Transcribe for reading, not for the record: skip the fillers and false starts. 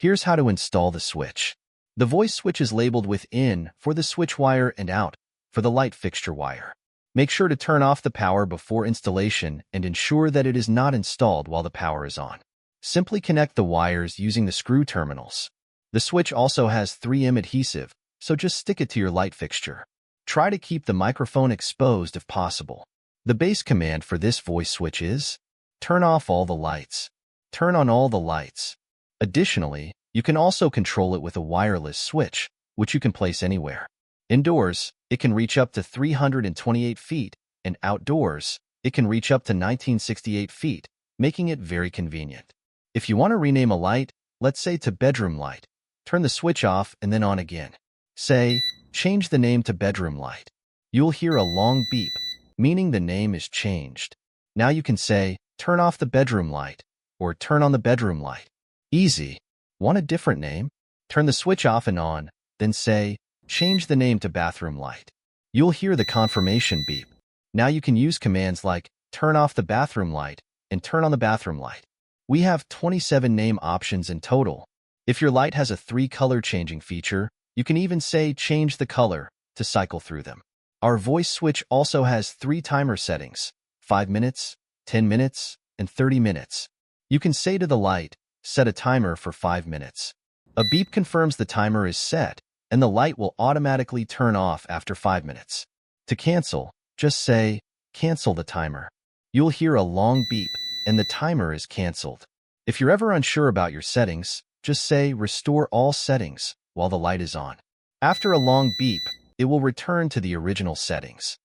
Here's how to install the switch. The voice switch is labeled with in for the switch wire and out for the light fixture wire. Make sure to turn off the power before installation and ensure that it is not installed while the power is on. Simply connect the wires using the screw terminals. The switch also has 3M adhesive, so just stick it to your light fixture. Try to keep the microphone exposed if possible. The base command for this voice switch is turn off all the lights. Turn on all the lights. Additionally, you can also control it with a wireless switch, which you can place anywhere. Indoors, it can reach up to 328 feet, and outdoors, it can reach up to 1968 feet, making it very convenient. If you want to rename a light, let's say to bedroom light, turn the switch off and then on again. Say, change the name to bedroom light. You'll hear a long beep, meaning the name is changed. Now you can say, turn off the bedroom light, or turn on the bedroom light. Easy. Want a different name? Turn the switch off and on, then say, change the name to bathroom light. You'll hear the confirmation beep. Now you can use commands like turn off the bathroom light and turn on the bathroom light. We have 27 name options in total. If your light has a 3-color changing feature, you can even say change the color to cycle through them. Our voice switch also has 3 timer settings, 5 minutes, 10 minutes, and 30 minutes. You can say to the light, set a timer for 5 minutes. A beep confirms the timer is set, and the light will automatically turn off after 5 minutes. To cancel, just say, cancel the timer. You'll hear a long beep, and the timer is canceled. If you're ever unsure about your settings, just say restore all settings while the light is on. After a long beep, it will return to the original settings.